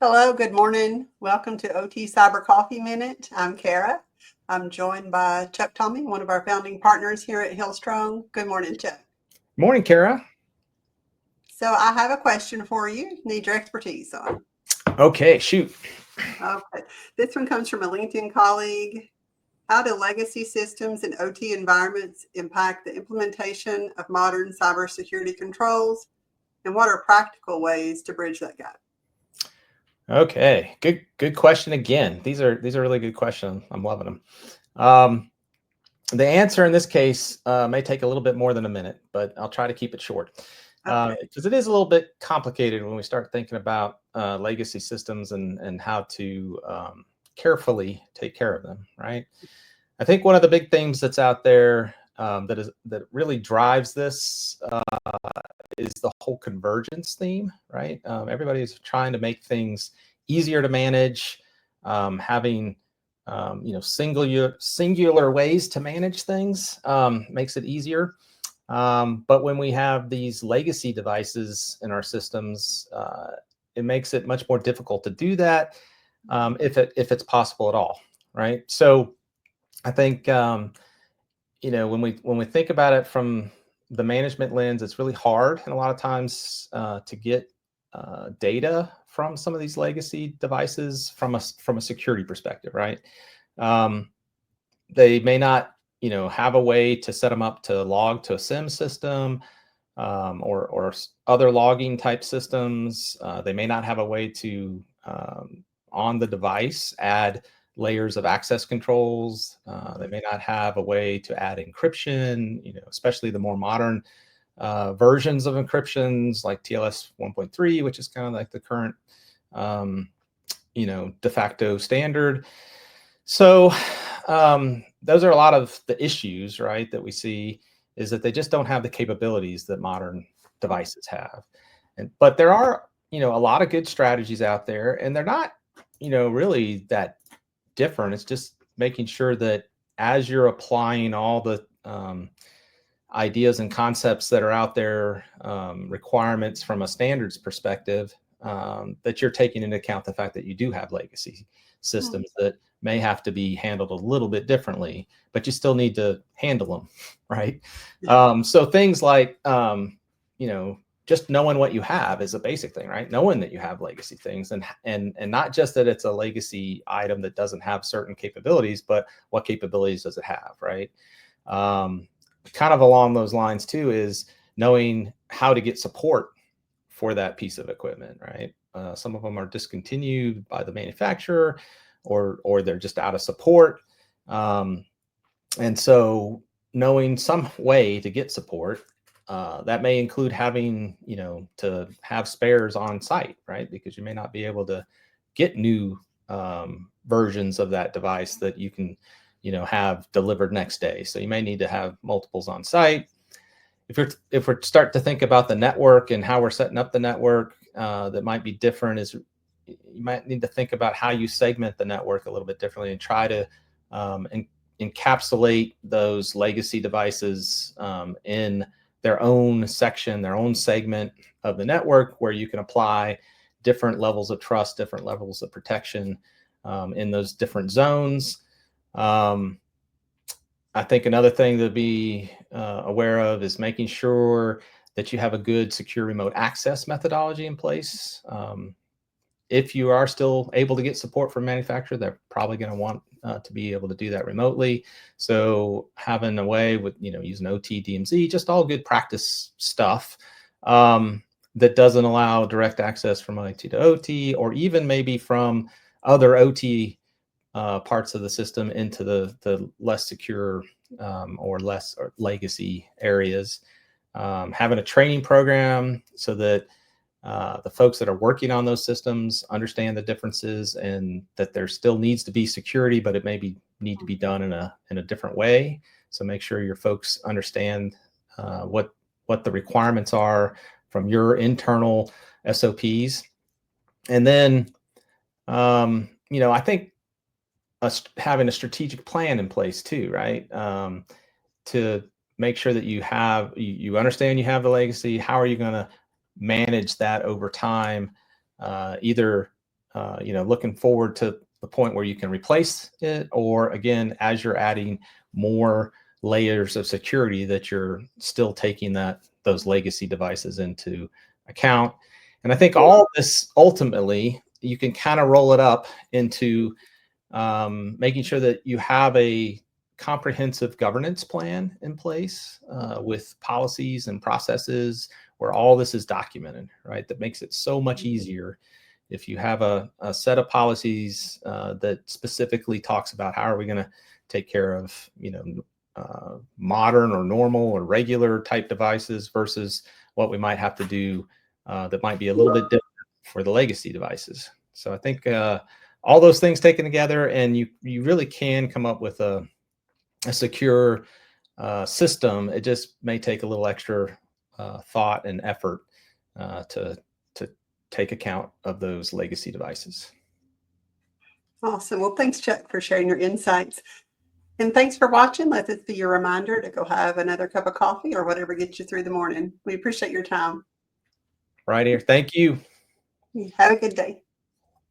Hello, good morning. Welcome to OT Cyber Coffee Minute. I'm Kara. I'm joined by Chuck Tommy, one of our founding partners here at Hillstrong. Good morning, Chuck. Morning, Kara. So I have a question for you. Need your expertise on. Okay, shoot. Okay. This one comes from a LinkedIn colleague. How do legacy systems and OT environments impact the implementation of modern cybersecurity controls? And what are practical ways to bridge that gap? Okay, good question again. These are really good questions. I'm loving them. The answer in this case may take a little bit more than a minute, but I'll try to keep it short because it is a little bit complicated when we start thinking about legacy systems and how to carefully take care of them. Right. I think one of the big themes that's out there that really drives this is the whole convergence theme, right? Everybody's trying to make things easier to manage, having singular ways to manage things makes it easier. But when we have these legacy devices in our systems, it makes it much more difficult to do that if it's possible at all, right? So I think when we think about it from the management lens, it's really hard and a lot of times to get data from some of these legacy devices from a security perspective, right? They may not have a way to set them up to log to a SIM system or other logging type systems. They may not have a way to on the device add layers of access controls. They may not have a way to add encryption, especially the more modern versions of encryptions like TLS 1.3, which is kind of like the current, de facto standard. So those are a lot of the issues, right, that we see is that they just don't have the capabilities that modern devices have. But there are, a lot of good strategies out there, and they're not, really that different. It's just making sure that as you're applying all the ideas and concepts that are out there, requirements from a standards perspective, that you're taking into account the fact that you do have legacy systems that may have to be handled a little bit differently, but you still need to handle them, right? So things like, just knowing what you have is a basic thing, right? Knowing that you have legacy things and not just that it's a legacy item that doesn't have certain capabilities, but what capabilities does it have, right? Kind of along those lines too is knowing how to get support for that piece of equipment, right? Some of them are discontinued by the manufacturer or they're just out of support. And so knowing some way to get support, that may include having, to have spares on site, right? Because you may not be able to get new versions of that device that you can, have delivered next day. So you may need to have multiples on site. If we start to think about the network and how we're setting up the network, that might be different is you might need to think about how you segment the network a little bit differently and try to encapsulate those legacy devices in their own section, their own segment of the network where you can apply different levels of trust, different levels of protection in those different zones. I think another thing to be aware of is making sure that you have a good secure remote access methodology in place. If you are still able to get support from manufacturer, they're probably going to want to be able to do that remotely. So having a way with, using OT, DMZ, just all good practice stuff that doesn't allow direct access from IT to OT, or even maybe from other OT parts of the system into the less secure or less legacy areas. Having a training program so that the folks that are working on those systems understand the differences and that there still needs to be security, but it may need to be done in a different way. So make sure your folks understand what the requirements are from your internal SOPs. And then, I think having a strategic plan in place too, right? To make sure that you understand you have the legacy. How are you going to manage that over time, either looking forward to the point where you can replace it, or again, as you're adding more layers of security, that you're still taking those legacy devices into account. And I think all this ultimately, you can kind of roll it up into making sure that you have a comprehensive governance plan in place with policies and processes where all this is documented, right? That makes it so much easier if you have a set of policies that specifically talks about how are we going to take care of, modern or normal or regular type devices versus what we might have to do that might be a little bit different for the legacy devices. So I think all those things taken together, and you really can come up with a secure system. It just may take a little extra thought and effort to take account of those legacy devices. Awesome. Well, thanks, Chuck, for sharing your insights. And thanks for watching. Let this be your reminder to go have another cup of coffee or whatever gets you through the morning. We appreciate your time. Right here. Thank you. Have a good day.